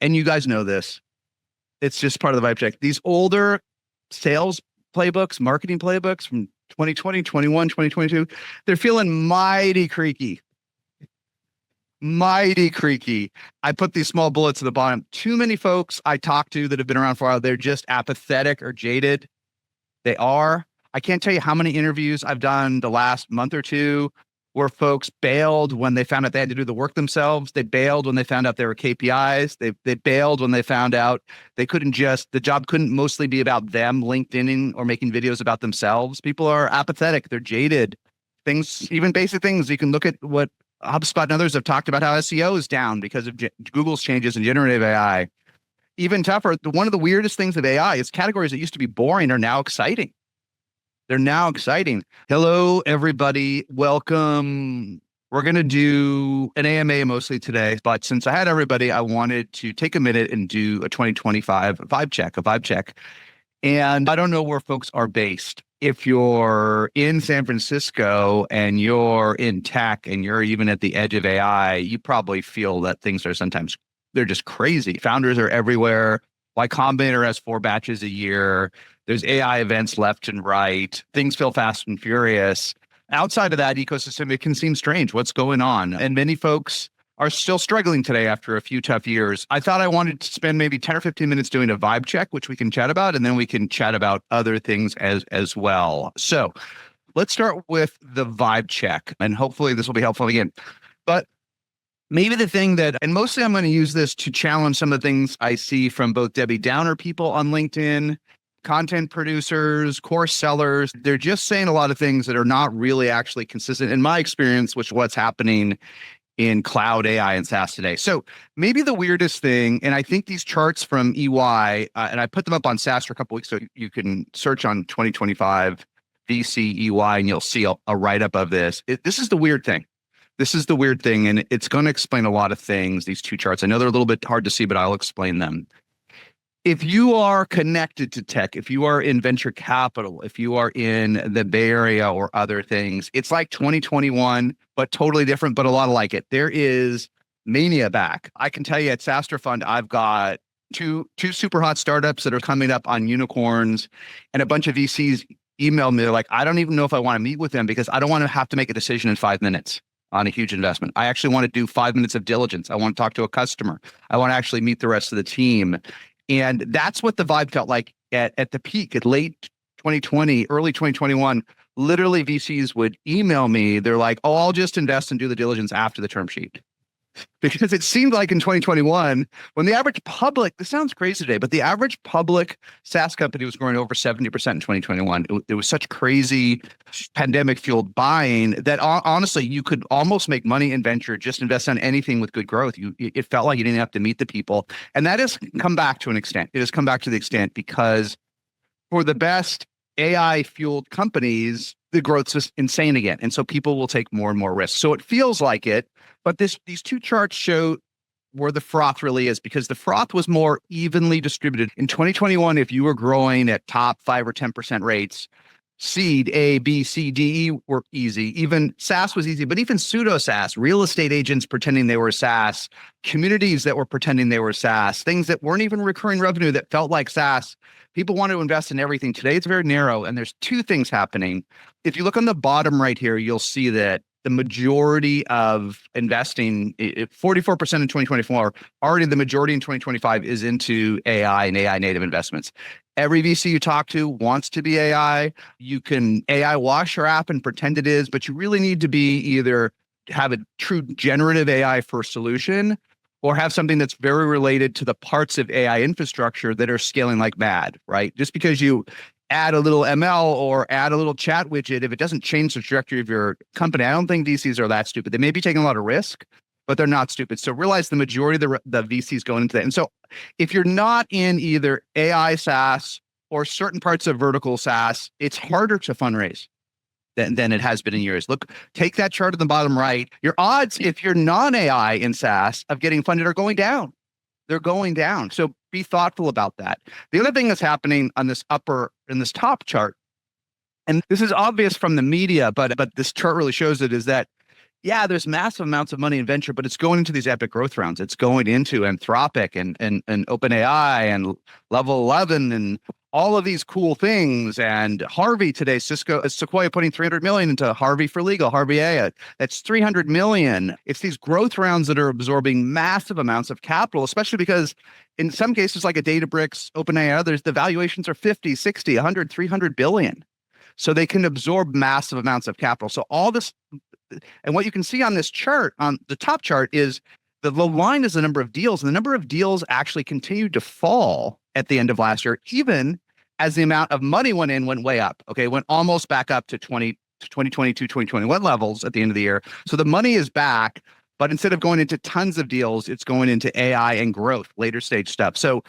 and you guys know this, it's just part of the vibe check. These older sales playbooks, marketing playbooks from 2020, 21, 2022, they're feeling mighty creaky. Mighty creaky. I put these small bullets at the bottom. Too many folks I talk to that have been around for a while, they're just apathetic or jaded. They are. I can't tell you how many interviews I've done the last month or two where folks bailed when they found out they had to do the work themselves. They bailed when they found out there were KPIs. They bailed when they found out the job couldn't mostly be about them LinkedIning or making videos about themselves. People are apathetic. They're jaded. Things, even basic things. You can look at what HubSpot and others have talked about how SEO is down because of Google's changes in generative AI. Even tougher, one of the weirdest things of AI is categories that used to be boring are now exciting. They're now exciting. Hello, everybody. Welcome. We're going to do an AMA mostly today, but since I had everybody, I wanted to take a minute and do a 2025 vibe check. And I don't know where folks are based. If you're in San Francisco and you're in tech and you're even at the edge of AI, you probably feel that things are sometimes, they're just crazy. Founders are everywhere. Y Combinator has 4 batches a year. There's AI events left and right. Things feel fast and furious. Outside of that ecosystem, it can seem strange. What's going on? And many folks are still struggling today after a few tough years. I thought I wanted to spend maybe 10 or 15 minutes doing a vibe check, which we can chat about, and then we can chat about other things as well. So let's start with the vibe check, and hopefully this will be helpful again. But maybe the thing that, and mostly I'm going to use this to challenge some of the things I see from both Debbie Downer people on LinkedIn, content producers, course sellers. They're just saying a lot of things that are not really actually consistent in my experience with what's happening in cloud AI and SaaS today. So maybe the weirdest thing, and I think these charts from EY, and I put them up on SaaStr a couple weeks ago, you can search on 2025 VC EY and you'll see a write-up of this. This is the weird thing. This is the weird thing, and it's going to explain a lot of things, these two charts. I know they're a little bit hard to see, but I'll explain them. If you are connected to tech, if you are in venture capital, if you are in the Bay Area or other things, it's like 2021, but totally different, but a lot like it. There is mania back. I can tell you at SaaStr Fund, I've got two super hot startups that are coming up on unicorns, and a bunch of VCs emailed me. They're like, I don't even know if I want to meet with them because I don't want to have to make a decision in 5 minutes on a huge investment. I actually want to do 5 minutes of diligence. I want to talk to a customer. I want to actually meet the rest of the team. And that's what the vibe felt like at the peak, at late 2020, early 2021. Literally, VCs would email me. They're like, oh, I'll just invest and do the diligence after the term sheet. Because it seemed like in 2021, when the average public, this sounds crazy today, but the average public SaaS company was growing over 70% in 2021. It was such crazy pandemic-fueled buying that honestly, you could almost make money in venture, just invest on anything with good growth. It felt like you didn't have to meet the people. And that has come back to an extent. It has come back to the extent because for the best AI-fueled companies, the growth's just insane again. And so people will take more and more risks. So it feels like it. But these two charts show where the froth really is, because the froth was more evenly distributed. In 2021, if you were growing at top 5 or 10% rates, seed A, B, C, D, E were easy. Even SaaS was easy, but even pseudo SaaS, real estate agents pretending they were SaaS, communities that were pretending they were SaaS, things that weren't even recurring revenue that felt like SaaS. People want to invest in everything. Today, it's very narrow, and there's two things happening. If you look on the bottom right here, you'll see that the majority of investing, 44% in 2024, already the majority in 2025 is into AI and AI native investments. Every VC you talk to wants to be AI. You can AI wash your app and pretend it is, but you really need to be either have a true generative AI first solution or have something that's very related to the parts of AI infrastructure that are scaling like mad, right? Just because you add a little ML or add a little chat widget, if it doesn't change the trajectory of your company, I don't think VCs are that stupid. They may be taking a lot of risk, but they're not stupid. So realize the majority of the VCs going into that. And so if you're not in either AI SaaS or certain parts of vertical SaaS, it's harder to fundraise than it has been in years. Look, take that chart at the bottom right. Your odds, if you're non-AI in SaaS, of getting funded are going down. They're going down. So be thoughtful about that. The other thing that's happening on this in this top chart, and this is obvious from the media, but this chart really shows it, is that yeah, there's massive amounts of money in venture, but it's going into these epic growth rounds. It's going into Anthropic and OpenAI and Level 11 and all of these cool things. And Harvey today, Sequoia putting 300 million into Harvey for legal, Harvey A. That's 300 million. It's these growth rounds that are absorbing massive amounts of capital, especially because in some cases like a Databricks, OpenAI, others, the valuations are 50, 60, 100, 300 billion. So they can absorb massive amounts of capital. So all this, and what you can see on this chart, on the top chart, is the line is the number of deals, and the number of deals actually continued to fall at the end of last year, even as the amount of money went way up. Okay, went almost back up to 2022, 2021 levels at the end of the year. So the money is back, but instead of going into tons of deals, it's going into AI and growth, later stage stuff. So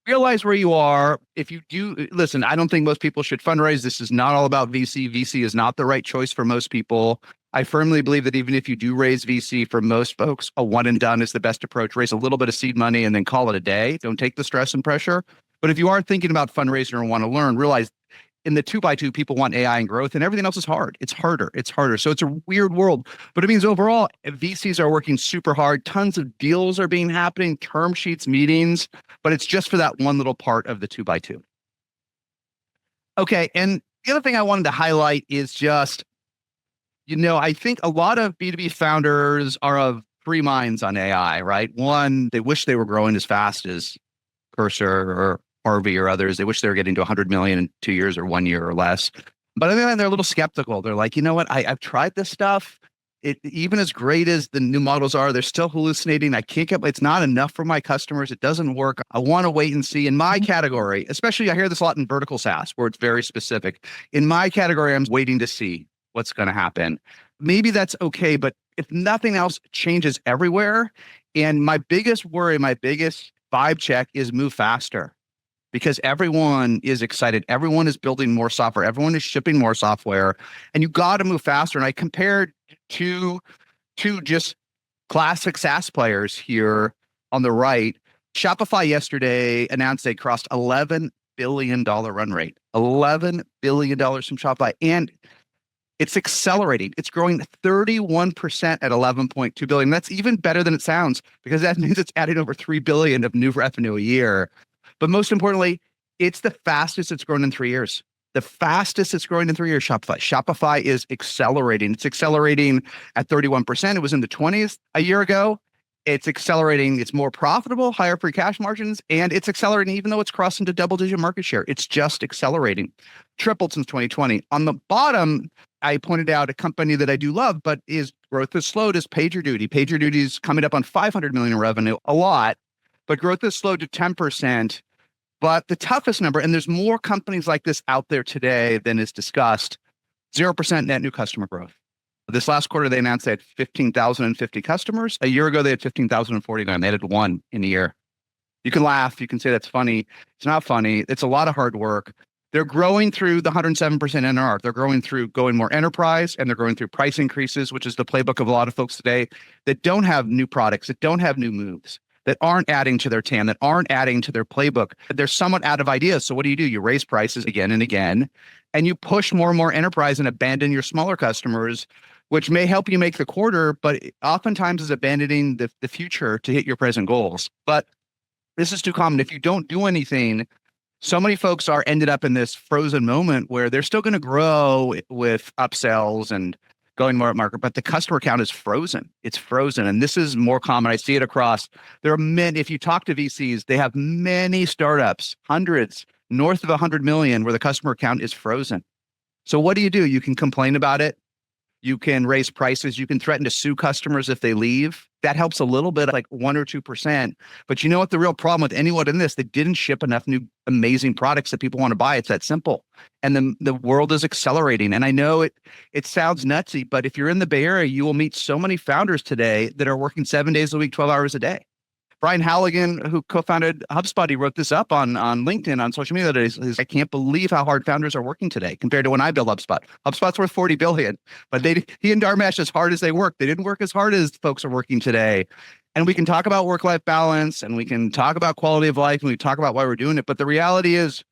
realize where you are. If you do, listen, I don't think most people should fundraise. This is not all about VC. VC is not the right choice for most people. I firmly believe that even if you do raise VC, for most folks, a one and done is the best approach. Raise a little bit of seed money and then call it a day. Don't take the stress and pressure. But if you are thinking about fundraising or want to learn, realize in the 2x2, people want AI and growth, and everything else is hard. It's harder. It's harder. So it's a weird world. But it means overall, VCs are working super hard. Tons of deals are being happening, term sheets, meetings, but it's just for that one little part of the 2x2. Okay. And the other thing I wanted to highlight is just, I think a lot of B2B founders are of three minds on AI, right? One, they wish they were growing as fast as Cursor or Harvey or others. They wish they were getting to 100 million in 2 years or 1 year or less. But I think they're a little skeptical. They're like, you know what? I've tried this stuff. Even as great as the new models are, they're still hallucinating. I can't get, it's not enough for my customers. It doesn't work. I want to wait and see. In my category, especially I hear this a lot in vertical SaaS where it's very specific. In my category, I'm waiting to see what's going to happen. Maybe that's okay. But if nothing else changes everywhere, and my biggest worry, my biggest vibe check is move faster. Because everyone is excited. Everyone is building more software. Everyone is shipping more software. And you got to move faster. And I compared two just classic SaaS players here on the right. Shopify yesterday announced they crossed $11 billion run rate. $11 billion from Shopify. And it's accelerating. It's growing 31% at 11.2 billion. That's even better than it sounds, because that means it's adding over 3 billion of new revenue a year. But most importantly, it's the fastest it's grown in 3 years. The fastest it's growing in 3 years, Shopify. Shopify is accelerating. It's accelerating at 31%. It was in the 20s a year ago. It's accelerating. It's more profitable, higher free cash margins, and it's accelerating even though it's crossed into double-digit market share. It's just accelerating. Tripled since 2020. On the bottom, I pointed out a company that I do love, but is growth has slowed, is PagerDuty. PagerDuty is coming up on 500 million in revenue, a lot, but growth has slowed to 10%. But the toughest number, and there's more companies like this out there today than is discussed, 0% net new customer growth. This last quarter, they announced they had 15,050 customers. A year ago, they had 15,049. They added one in a year. You can laugh. You can say that's funny. It's not funny. It's a lot of hard work. They're growing through the 107% NRR. They're growing through going more enterprise, and they're going through price increases, which is the playbook of a lot of folks today that don't have new products, that don't have new moves, that aren't adding to their TAM, that aren't adding to their playbook. They're somewhat out of ideas. So what do? You raise prices again and again, and you push more and more enterprise and abandon your smaller customers, which may help you make the quarter, but oftentimes is abandoning the future to hit your present goals. But this is too common. If you don't do anything, so many folks are ended up in this frozen moment where they're still going to grow with upsells and going more at market, but the customer count is frozen. It's frozen. And this is more common. I see it across. There are many, if you talk to VCs, they have many startups, hundreds, north of 100 million, where the customer count is frozen. So what do? You can complain about it. You can raise prices. You can threaten to sue customers if they leave. That helps a little bit, like 1 or 2%. But you know what the real problem with anyone in this? They didn't ship enough new amazing products that people want to buy. It's that simple. And the world is accelerating. And I know it sounds nutsy, but if you're in the Bay Area, you will meet so many founders today that are working 7 days a week, 12 hours a day. Brian Halligan, who co-founded HubSpot, he wrote this up on LinkedIn, on social media today. He's, I can't believe how hard founders are working today compared to when I built HubSpot. HubSpot's worth 40 billion, but he and Dharmesh, as hard as they work, they didn't work as hard as folks are working today. And we can talk about work-life balance, and we can talk about quality of life, and we talk about why we're doing it. But the reality is,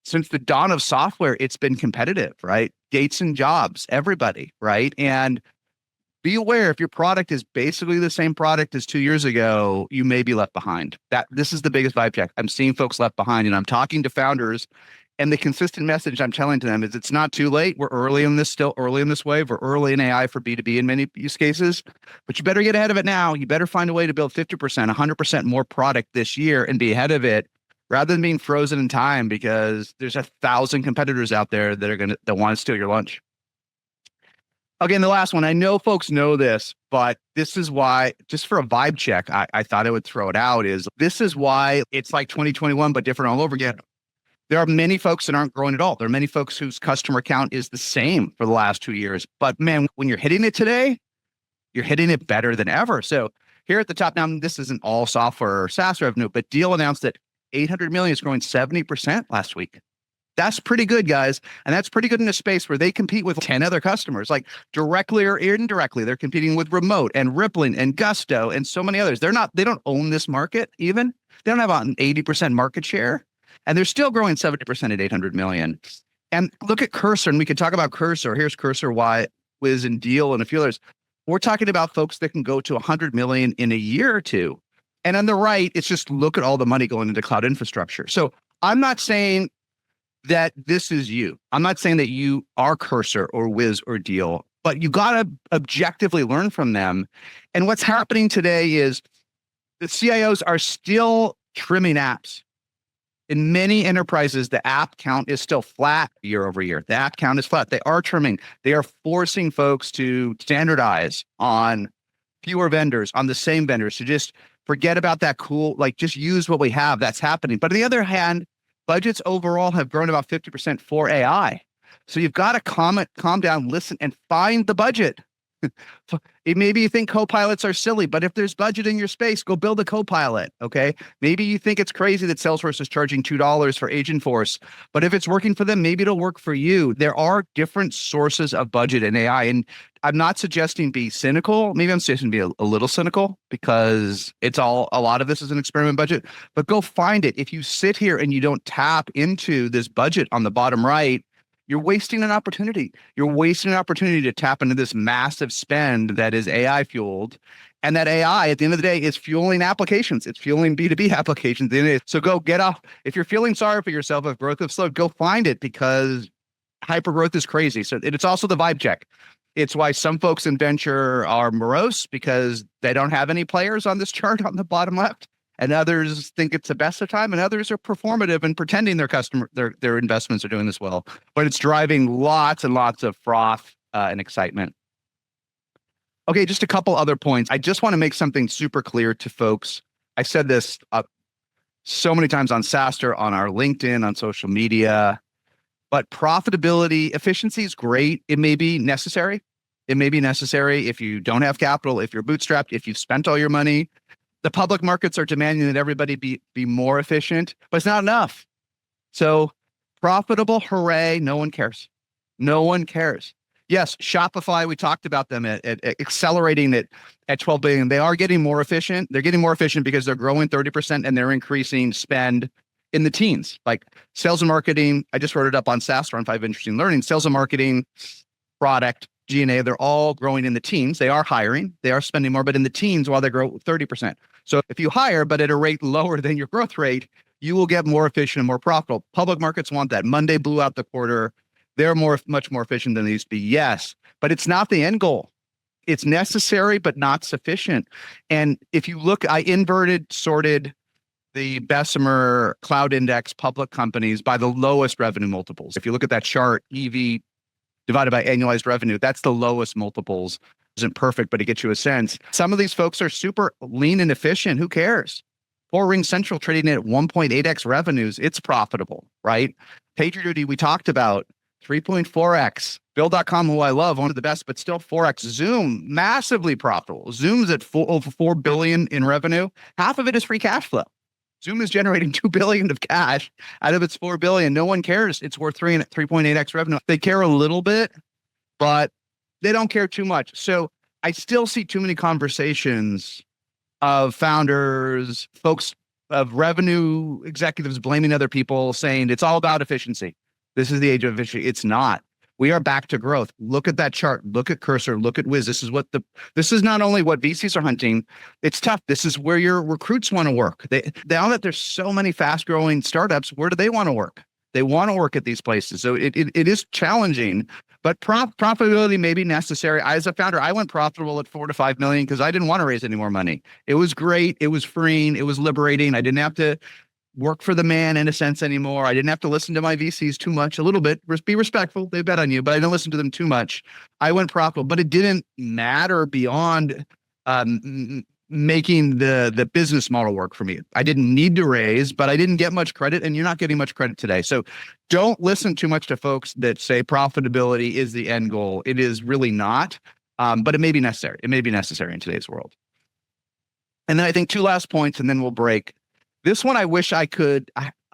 since the dawn of software, it's been competitive, right? Gates and Jobs, everybody, right? And be aware if your product is basically the same product as 2 years ago, you may be left behind. This is the biggest vibe check. I'm seeing folks left behind, and I'm talking to founders, and the consistent message I'm telling to them is it's not too late. We're still early in this wave. We're early in AI for B2B in many use cases, but you better get ahead of it now. You better find a way to build 50%, 100% more product this year and be ahead of it rather than being frozen in time, because there's 1,000 competitors out there that want to steal your lunch. Again, the last one, I know folks know this, but this is why, just for a vibe check, I thought I would throw it out, is this is why it's like 2021, but different all over again. There are many folks that aren't growing at all. There are many folks whose customer count is the same for the last 2 years. But man, when you're hitting it today, you're hitting it better than ever. So here at the top, now this isn't all software or SaaS revenue, but Deal announced that 800 million is growing 70% last week. That's pretty good, guys. And that's pretty good in a space where they compete with 10 other customers, like directly or indirectly. They're competing with Remote and Rippling and Gusto and so many others. They don't own this market even. They don't have an 80% market share. And they're still growing 70% at 800 million. And look at Cursor, and we could talk about Cursor. Here's Cursor, Wiz, and Deal, and a few others. We're talking about folks that can go to 100 million in a year or two. And on the right, it's just look at all the money going into cloud infrastructure. So I'm not saying that this is you. I'm not saying that you are Cursor or Wiz or Deal, but you got to objectively learn from them. And what's happening today is the CIOs are still trimming apps. In many enterprises, the app count is still flat year over year. The app count is flat. They are trimming. They are forcing folks to standardize on fewer vendors, on the same vendors, to just forget about that just use what we have. That's happening. But on the other hand, budgets overall have grown about 50% for AI. So you've got to calm down, listen, and find the budget. Maybe you think copilots are silly, but if there's budget in your space, go build a copilot, okay? Maybe you think it's crazy that Salesforce is charging $2 for Agentforce, but if it's working for them, maybe it'll work for you. There are different sources of budget in AI, and I'm not suggesting be cynical. Maybe I'm suggesting be a little cynical, because a lot of this is an experiment budget, but go find it. If you sit here and you don't tap into this budget on the bottom right, you're wasting an opportunity. You're wasting an opportunity to tap into this massive spend that is AI fueled. And that AI, at the end of the day, is fueling applications. It's fueling B2B applications. So go get off. If you're feeling sorry for yourself, if growth is slow, go find it, because hypergrowth is crazy. So it's also the vibe check. It's why some folks in venture are morose, because they don't have any players on this chart on the bottom left. And others think it's the best of time, and others are performative and pretending their investments are doing this well. But it's driving lots and lots of froth and excitement. Okay, just a couple other points. I just want to make something super clear to folks. I said this so many times on SaaStr, on our LinkedIn, on social media, but profitability, efficiency is great. It may be necessary. It may be necessary if you don't have capital, if you're bootstrapped, if you've spent all your money. The public markets are demanding that everybody be more efficient, but it's not enough. So profitable, hooray, no one cares. No one cares. Yes, Shopify, we talked about them at accelerating it at 12 billion. They are getting more efficient. They're getting more efficient because they're growing 30% and they're increasing spend in the teens. Like sales and marketing, I just wrote it up on SaaStr on 5 Interesting Learning. Sales and marketing, product, G&A, they're all growing in the teens. They are hiring, they are spending more, but in the teens while they grow 30%. So if you hire, but at a rate lower than your growth rate, you will get more efficient and more profitable. Public markets want that. Monday blew out the quarter. They're much more efficient than they used to be. Yes, but it's not the end goal. It's necessary, but not sufficient. And if you look, I sorted the Bessemer Cloud Index public companies by the lowest revenue multiples. If you look at that chart, EV divided by annualized revenue, that's the lowest multiples. Isn't perfect, but it gets you a sense. Some of these folks are super lean and efficient. Who cares? Or RingCentral trading at 1.8x revenues. It's profitable, right? PagerDuty, we talked about 3.4x. Bill.com, who I love, one of the best, but still 4x. Zoom, massively profitable. Zoom's at over $4 billion in revenue. Half of it is free cash flow. Zoom is generating $2 billion of cash out of its $4 billion. No one cares. It's worth 3.8x revenue. They care a little bit, but they don't care too much. So I still see too many conversations of founders, folks of revenue executives blaming other people, saying it's all about efficiency. This is the age of efficiency. It's not. We are back to growth. Look at that chart. Look at Cursor. Look at Wiz. This is not only what VCs are hunting. It's tough. This is where your recruits want to work. Now that there's so many fast growing startups, where do they want to work? They want to work at these places. So it is challenging, but profitability may be necessary. As a founder, I went profitable at 4 to 5 million because I didn't want to raise any more money. It was great. It was freeing. It was liberating. I didn't have to work for the man in a sense anymore. I didn't have to listen to my VCs too much, a little bit, be respectful. They bet on you, but I didn't listen to them too much. I went profitable, but it didn't matter beyond making the business model work for me. I didn't need to raise, but I didn't get much credit, and you're not getting much credit today. So don't listen too much to folks that say profitability is the end goal. It is really not, but it may be necessary. It may be necessary in today's world. And then I think 2 last points, and then we'll break. This one, I wish I could.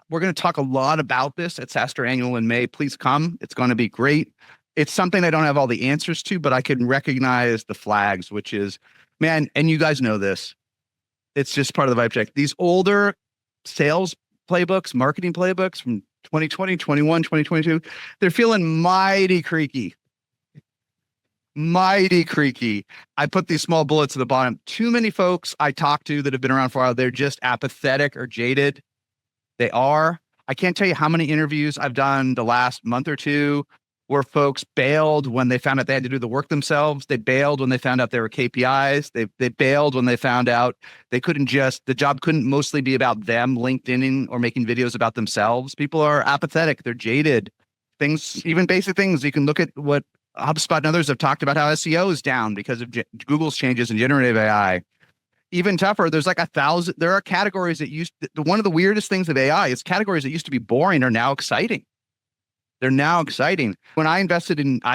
We're going to talk a lot about this at SaaStr Annual in May. Please come. It's going to be great. It's something I don't have all the answers to, but I can recognize the flags, which is, man, and you guys know this. It's just part of the vibe check. These older sales playbooks, marketing playbooks from 2020, 21, 2022, they're feeling mighty creaky. Mighty creaky. I put these small bullets at the bottom. Too many folks I talk to that have been around for a while, they're just apathetic or jaded. They are. I can't tell you how many interviews I've done the last month or two where folks bailed when they found out they had to do the work themselves. They bailed when they found out there were KPIs. They bailed when they found out the job couldn't mostly be about them LinkedIning or making videos about themselves. People are apathetic. They're jaded. Things, even basic things. You can look at what HubSpot and others have talked about how SEO is down because of Google's changes in generative AI. Even tougher, there's like 1,000. There are categories that one of the weirdest things of AI is categories that used to be boring are now exciting. They're now exciting. When I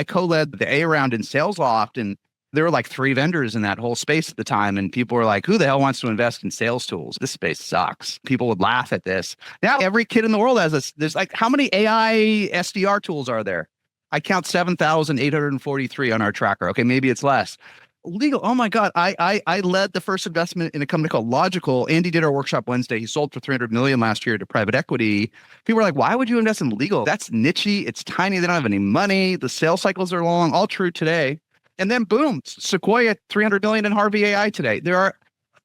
co-led the A round in SalesLoft, and there were like 3 vendors in that whole space at the time. And people were like, who the hell wants to invest in sales tools? This space sucks. People would laugh at this. Now every kid in the world has this. There's like, how many AI SDR tools are there? I count 7,843 on our tracker. Okay, maybe it's less. Legal. Oh my God. I led the first investment in a company called Logical. Andy did our workshop Wednesday. He sold for 300 million last year to private equity. People were like, why would you invest in legal? That's nichey. It's tiny. They don't have any money. The sales cycles are long. All true today. And then boom, Sequoia, 300 million in Harvey AI today. There are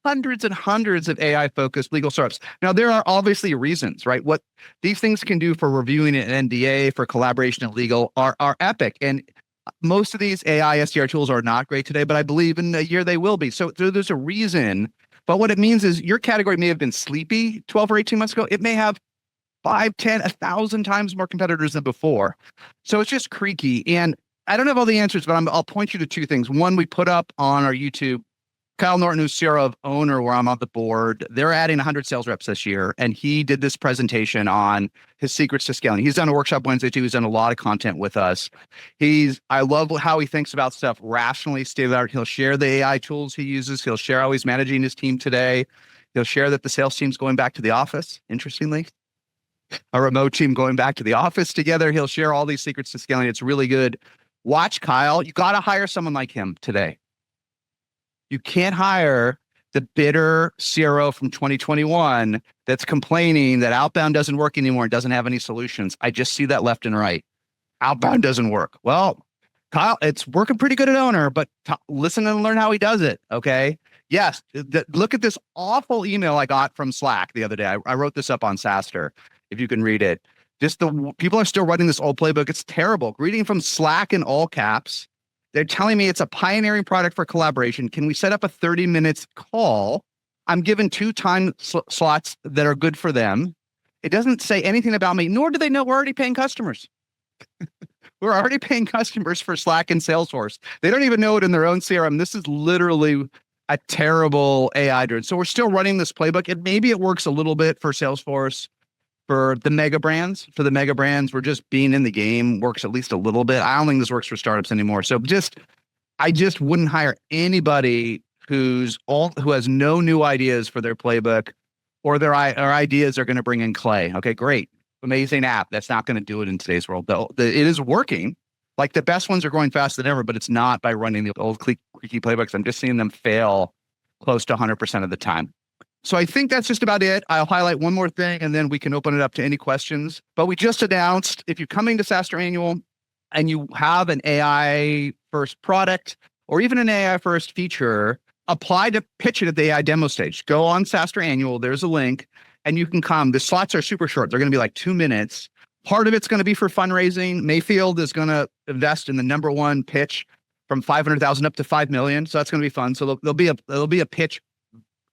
hundreds and hundreds of AI focused legal startups. Now, there are obviously reasons, right? What these things can do for reviewing an NDA, for collaboration in legal are epic. And most of these AI SDR tools are not great today, but I believe in a year they will be. So there's a reason. But what it means is your category may have been sleepy 12 or 18 months ago. It may have 5, 10, 1,000 times more competitors than before. So it's just creaky. And I don't have all the answers, but I'll point you to 2 things. One, we put up on our YouTube, Kyle Norton, who's CRO of Owner, where I'm on the board, they're adding 100 sales reps this year. And he did this presentation on his secrets to scaling. He's done a workshop Wednesday too. He's done a lot of content with us. I love how he thinks about stuff rationally, state of the art. He'll share the AI tools he uses. He'll share how he's managing his team today. He'll share that the sales team's going back to the office, interestingly. A remote team going back to the office together. He'll share all these secrets to scaling. It's really good. Watch Kyle. You got to hire someone like him today. You can't hire the bitter CRO from 2021 that's complaining that outbound doesn't work anymore and doesn't have any solutions. I just see that left and right. Outbound doesn't work. Well, Kyle, it's working pretty good at Owner, but listen and learn how he does it. Okay. Yes. Look at this awful email I got from Slack the other day. I wrote this up on SaaStr, if you can read it. Just people are still writing this old playbook. It's terrible. Reading from Slack in all caps. They're telling me it's a pioneering product for collaboration. Can we set up a 30 minutes call? I'm given 2 time slots that are good for them. It doesn't say anything about me, nor do they know we're already paying customers. We're already paying customers for Slack and Salesforce. They don't even know it in their own CRM. This is literally a terrible AI driven. So we're still running this playbook. And maybe it works a little bit for Salesforce. For the mega brands, we're just being in the game works at least a little bit. I don't think this works for startups anymore. So I just wouldn't hire anybody who has no new ideas for their playbook, or their ideas are going to bring in clay. Okay, great, amazing app. That's not going to do it in today's world. Though it is working. Like the best ones are growing faster than ever, but it's not by running the old cliquey playbooks. I'm just seeing them fail close to 100% of the time. So I think that's just about it. I'll highlight one more thing and then we can open it up to any questions. But we just announced, if you're coming to SaaStr Annual, and you have an AI first product or even an AI first feature, apply to pitch it at the AI demo stage. Go on SaaStr Annual. There's a link and you can come. The slots are super short. They're going to be like 2 minutes. Part of it's going to be for fundraising. Mayfield is going to invest in the number one pitch from 500,000 up to 5 million. So that's going to be fun. So there'll be a pitch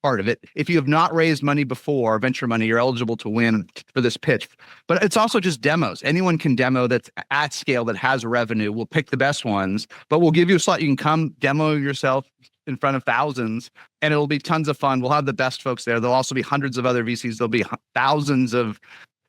part of it. If you have not raised money before, venture money, you're eligible to win for this pitch. But it's also just demos. Anyone can demo that's at scale that has revenue. We'll pick the best ones, but we'll give you a slot. You can come demo yourself in front of thousands, and it'll be tons of fun. We'll have the best folks there. There'll also be hundreds of other VCs. There'll be thousands of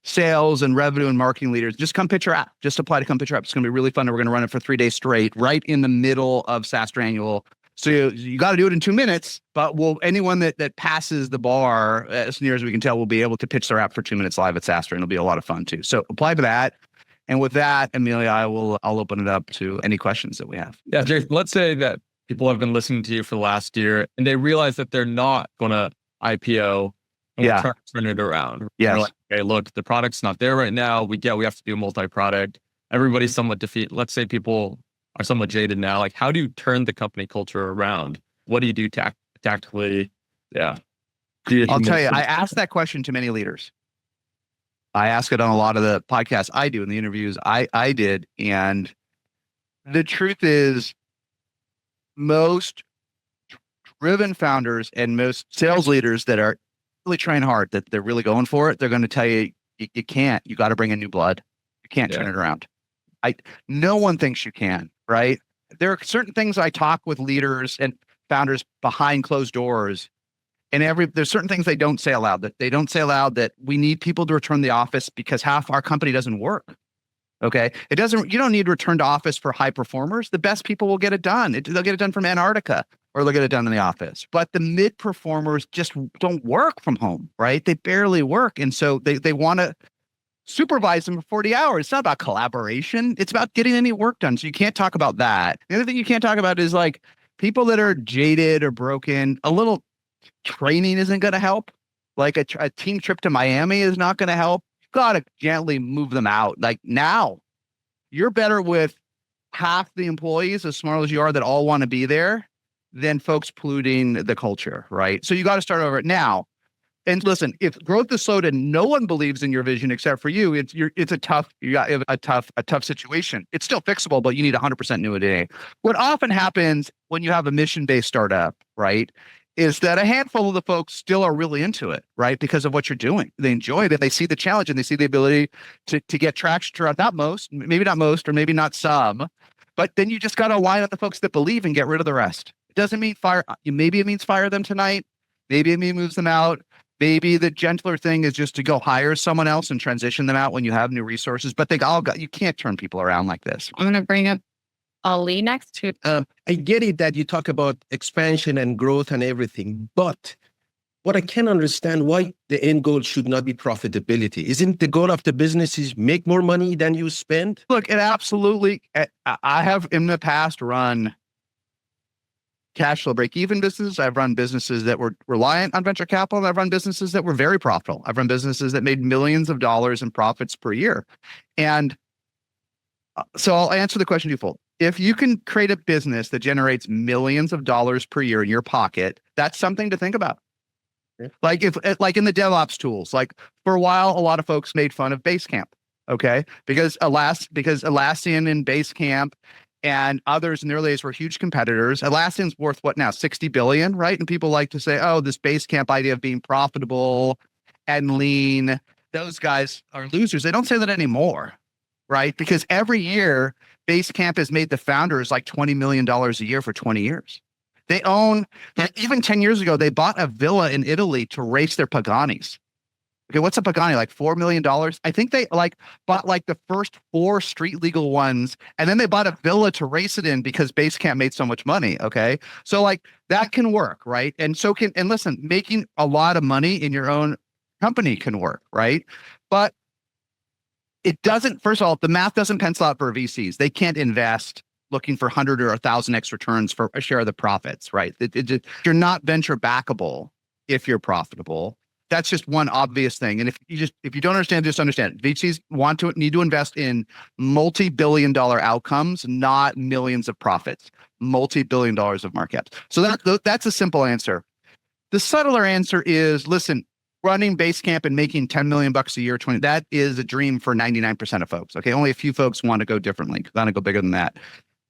sales and revenue and marketing leaders. Just come pitch your app. Just apply to come pitch your app. It's going to be really fun. And we're going to run it for 3 days straight, right in the middle of SaaStr Annual. So you got to do it in 2 minutes, but anyone that passes the bar, as near as we can tell, will be able to pitch their app for 2 minutes live at SaaStr, and it'll be a lot of fun too. So apply to that. And with that, Amelia, I'll open it up to any questions that we have. Yeah, Jason, let's say that people have been listening to you for the last year and they realize that they're not going to IPO and we're trying to turn it around. Yes. We're like, okay, look, the product's not there right now. We have to do multi-product. Everybody's somewhat defeated. Let's say people are somewhat jaded now. Like, how do you turn the company culture around? What do you do tactically? Yeah. I'll tell you, I asked that question to many leaders. I ask it on a lot of the podcasts I do and the interviews I did. And the truth is, most driven founders and most sales leaders that are really trying hard, that they're really going for it, they're going to tell you, you can't. You got to bring in new blood. You can't turn it around. No one thinks you can, right? There are certain things I talk with leaders and founders behind closed doors, and there's certain things they don't say aloud. That they don't say aloud that we need people to return to the office because half our company doesn't work. Okay, it doesn't. You don't need to return to office for high performers. The best people will get it done. They'll get it done from Antarctica, or they'll get it done in the office. But the mid performers just don't work from home, right? They barely work, and so they want to supervise them for 40 hours. It's not about collaboration. It's about getting any work done. So you can't talk about that. The other thing you can't talk about is like people that are jaded or broken. A little training isn't going to help. Like a team trip to Miami is not going to help. You've got to gently move them out. Like now, you're better with half the employees, as smart as you are, that all want to be there, than folks polluting the culture, right? So you got to start over now. And listen, if growth is slowed and no one believes in your vision except for you, it's a tough situation. It's still fixable, but you need 100% new today. What often happens when you have a mission-based startup, right, is that a handful of the folks still are really into it, right, because of what you're doing. They enjoy it. They see the challenge and they see the ability to get traction throughout. Not most, maybe not most, or maybe not some, but then you just got to line up the folks that believe and get rid of the rest. It doesn't mean fire. Maybe it means fire them tonight. Maybe it means moves them out. Maybe the gentler thing is just to go hire someone else and transition them out when you have new resources. But you can't turn people around like this. I'm going to bring up Ali next to. I get it that you talk about expansion and growth and everything, but what I can understand why the end goal should not be profitability. Isn't the goal of the business is make more money than you spend? Look, it absolutely. I have in the past run cash flow break-even businesses. I've run businesses that were reliant on venture capital, and I've run businesses that were very profitable. I've run businesses that made millions of dollars in profits per year. And so I'll answer the question twofold. If you can create a business that generates millions of dollars per year in your pocket, that's something to think about. Like like in the DevOps tools, like for a while, a lot of folks made fun of Basecamp, okay? Because Atlassian and Basecamp and others in the early days were huge competitors. Atlassian's worth what now? 60 billion, right? And people like to say, oh, this Basecamp idea of being profitable and lean, those guys are losers. They don't say that anymore, right? Because every year, Basecamp has made the founders like $20 million a year for 20 years. They own, even 10 years ago, they bought a villa in Italy to race their Paganis. Okay, what's a Pagani? Like $4 million? I think they bought the first 4 street legal ones, and then they bought a villa to race it in because Basecamp made so much money. Okay, so that can work, right? And listen, making a lot of money in your own company can work, right? But it doesn't. First of all, the math doesn't pencil out for VCs. They can't invest looking for 100 or 1,000x returns for a share of the profits, right? You're not venture backable if you're profitable. That's just one obvious thing. And if you don't understand, just understand. VCs need to invest in multi-billion dollar outcomes, not millions of profits, multi-billion dollars of market caps. So that's a simple answer. The subtler answer is, listen, running Basecamp and making 10 million bucks a year, that is a dream for 99% of folks. Okay. Only a few folks want to go differently, want to go bigger than that.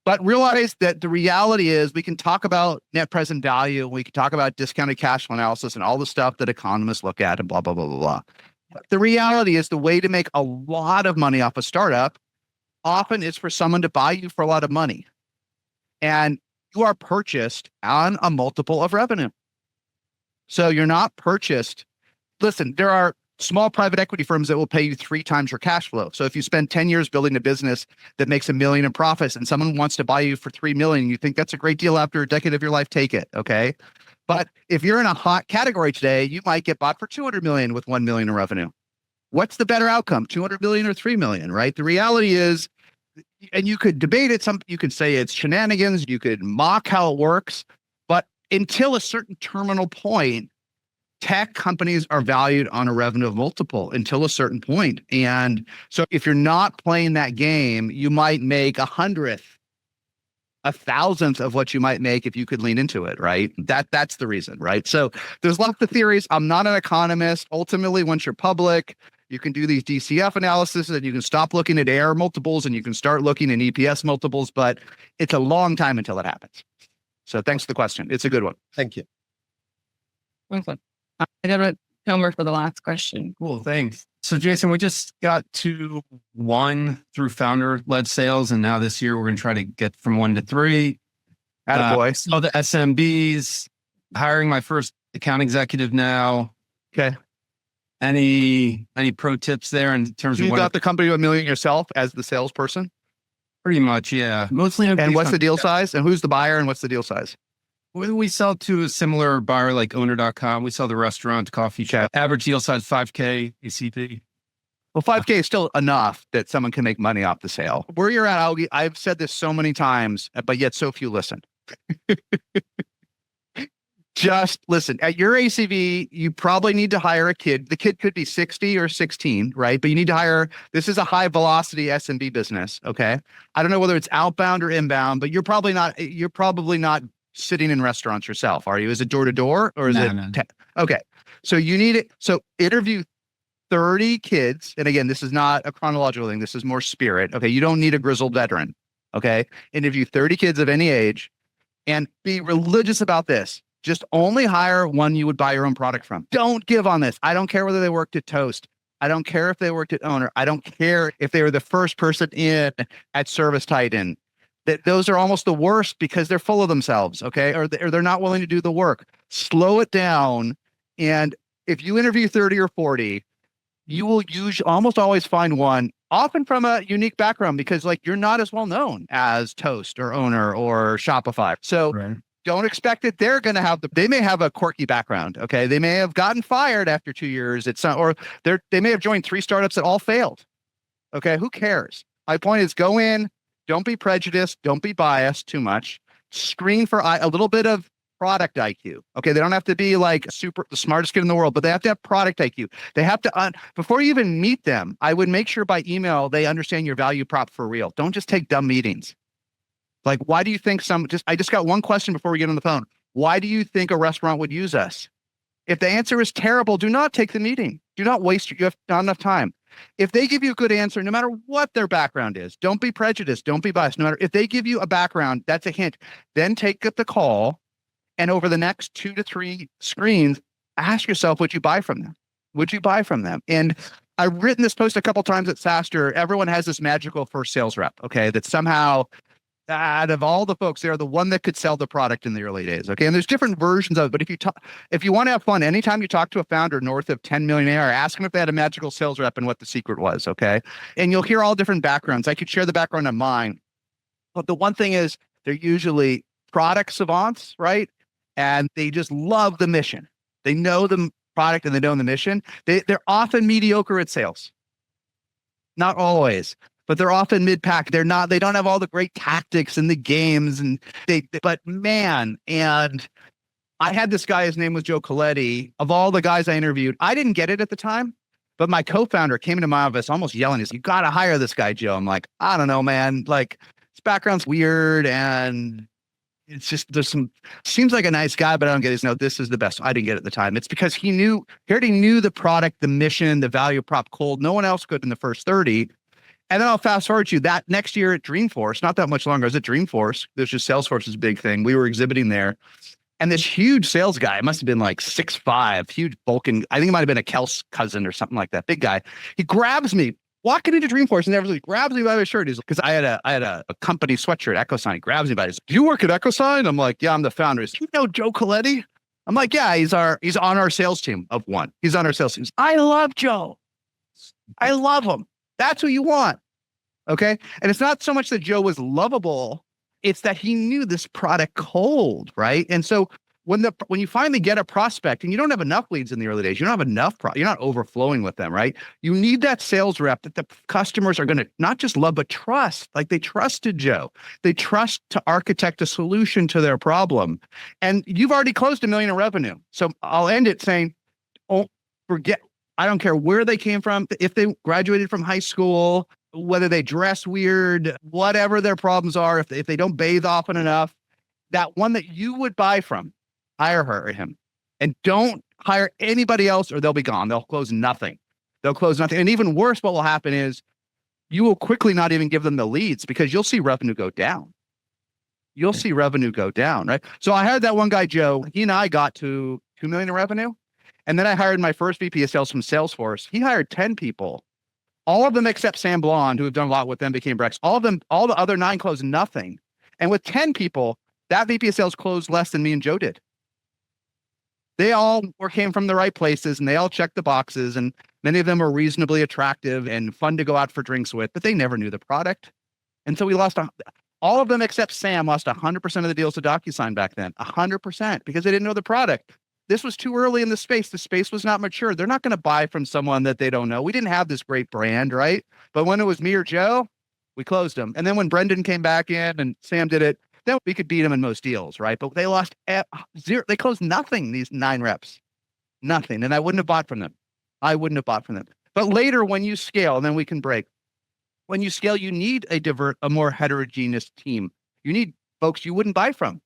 But realize that the reality is we can talk about net present value. We can talk about discounted cash flow analysis and all the stuff that economists look at and blah, blah, blah, blah, blah. But the reality is the way to make a lot of money off a startup often is for someone to buy you for a lot of money. And you are purchased on a multiple of revenue. So you're not purchased. Listen, there are small private equity firms that will pay you 3 times your cash flow. So if you spend 10 years building a business that makes $1 million in profits and someone wants to buy you for $3 million, you think that's a great deal after a decade of your life, take it. Okay. But if you're in a hot category today, you might get bought for 200 million with 1 million in revenue. What's the better outcome, 200 million or 3 million, right? The reality is, and you could debate it. You could say it's shenanigans. You could mock how it works, but until a certain terminal point, tech companies are valued on a revenue multiple until a certain point. And so if you're not playing that game, you might make 100th, 1,000th of what you might make if you could lean into it, right? That's the reason, right? So there's lots of theories. I'm not an economist. Ultimately, once you're public, you can do these DCF analysis and you can stop looking at AR multiples and you can start looking at EPS multiples, but it's a long time until it happens. So thanks for the question. It's a good one. Thank you. Excellent. I got to Tomer for the last question. Cool, thanks. So Jason, we just got to 1 through founder-led sales, and now this year we're going to try to get from 1 to 3. Attaboy. So the SMBs, hiring my first account executive now. Okay. Any pro tips there in terms You of got the company to $1 million yourself as the salesperson? Pretty much, yeah. Mostly. And what's the deal size? And who's the buyer and what's the deal size? We sell to a similar buyer like owner.com. We sell the restaurant, coffee shop. Average deal size, 5K ACP. Well, 5K is still enough that someone can make money off the sale. Where you're at, I've said this so many times, but yet so few listen. Just listen. At your ACV, you probably need to hire a kid. The kid could be 60 or 16, right? But you need to hire, this is a high velocity SMB business, okay? I don't know whether it's outbound or inbound, but you're probably not sitting in restaurants yourself, are you? Is it door to door or is it? Okay. So you need it. So interview 30 kids. And again, this is not a chronological thing. This is more spirit. Okay. You don't need a grizzled veteran. Okay. Interview 30 kids of any age and be religious about this. Just only hire one you would buy your own product from. Don't give on this. I don't care whether they worked at Toast. I don't care if they worked at Owner. I don't care if they were the first person in at Service Titan. That those are almost the worst because they're full of themselves, okay? Or they're not willing to do the work. Slow it down. And if you interview 30 or 40, you will almost always find one, often from a unique background, because like you're not as well known as Toast or Owner or Shopify. So don't expect that they're going to they may have a quirky background, okay? They may have gotten fired after 2 years. Or they may have joined 3 startups that all failed, okay? Who cares? My point is go in. Don't be prejudiced. Don't be biased too much. Screen for a little bit of product IQ. Okay. They don't have to be like the smartest kid in the world, but they have to have product IQ. They have to, before you even meet them, I would make sure by email, they understand your value prop for real. Don't just take dumb meetings. Like, why do you think I just got one question before we get on the phone. Why do you think a restaurant would use us? If the answer is terrible, do not take the meeting. Do not waste, you have not enough time. If they give you a good answer, no matter what their background is, don't be prejudiced, don't be biased. No matter if they give you a background, that's a hint. Then take up the call and over the next 2 to 3 screens, ask yourself, would you buy from them? Would you buy from them? And I've written this post a couple times at SaaStr. Everyone has this magical first sales rep, okay, that somehow out of all the folks, they're the one that could sell the product in the early days. Okay. And there's different versions of it. But if you want to have fun, anytime you talk to a founder north of 10 million AR, ask them if they had a magical sales rep and what the secret was. Okay. And you'll hear all different backgrounds. I could share the background of mine. But the one thing is they're usually product savants, right? And they just love the mission. They know the product and they know the mission. They're often mediocre at sales. Not always. But they're often mid-pack. They don't have all the great tactics and the games but man, and I had this guy, his name was Joe Coletti. Of all the guys I interviewed, I didn't get it at the time, but my co-founder came into my office almost yelling, he's, you got to hire this guy, Joe. I'm like, I don't know, man. Like his background's weird and it's just, seems like a nice guy, but I don't get his, no, this is the best. I didn't get it at the time. It's because he already knew the product, the mission, the value prop cold. No one else could in the first 30. And then I'll fast forward to that next year at Dreamforce, not that much longer. I was at Dreamforce. There's just Salesforce's big thing. We were exhibiting there. And this huge sales guy, must have been like 6'5", huge bulking. I think it might have been a Kels cousin or something like that. Big guy. He grabs me, walking into Dreamforce, and he grabs me by my shirt. He's because I had a company sweatshirt, EchoSign. He grabs me by his. Do you work at EchoSign? I'm like, yeah, I'm the founder. He's, you know Joe Coletti? I'm like, yeah, he's on our sales team of one. He's on our sales team. I love Joe. I love him. That's who you want. Okay. And it's not so much that Joe was lovable. It's that he knew this product cold, right? And so when you finally get a prospect and you don't have enough leads in the early days, you don't have enough, you're not overflowing with them, right? You need that sales rep that the customers are going to not just love, but trust. Like they trusted Joe. They trust to architect a solution to their problem. And you've already closed $1 million in revenue. So I'll end it saying, oh, forget, I don't care where they came from, if they graduated from high school, whether they dress weird, whatever their problems are, if they don't bathe often enough, that one that you would buy from, hire her or him. And don't hire anybody else or they'll be gone. They'll close nothing. And even worse, what will happen is you will quickly not even give them the leads because you'll see revenue go down. Right? So I hired that one guy, Joe. He and I got to $2 million in revenue. And then I hired my first VP of sales from Salesforce. He hired 10 people. All of them except Sam Blond, who have done a lot with them, became Brex. All the other 9 closed nothing. And with 10 people, that VP of sales closed less than me and Joe did. They all came from the right places and they all checked the boxes. And many of them were reasonably attractive and fun to go out for drinks with, but they never knew the product. And so we lost all of them except Sam lost 100% of the deals to DocuSign back then, 100% because they didn't know the product. This was too early in the space. The space was not mature. They're not going to buy from someone that they don't know. We didn't have this great brand, right? But when it was me or Joe, we closed them. And then when Brendan came back in and Sam did it, then we could beat them in most deals, right? But they lost zero. They closed nothing, these 9 reps. Nothing. And I wouldn't have bought from them. But later when you scale, and then we can break. When you scale, you need a more heterogeneous team. You need folks you wouldn't buy from.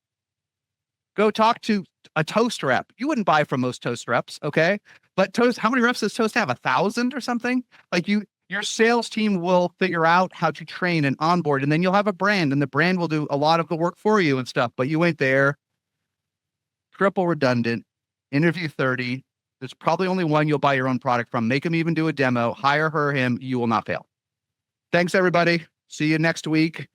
Go talk to a Toast rep. You wouldn't buy from most Toast reps, okay? But Toast, how many reps does Toast have? 1,000 or something? Like your sales team will figure out how to train and onboard, and then you'll have a brand, and the brand will do a lot of the work for you and stuff. But you ain't there. Triple redundant. Interview 30. There's probably only one you'll buy your own product from. Make them even do a demo. Hire her, him. You will not fail. Thanks, everybody. See you next week.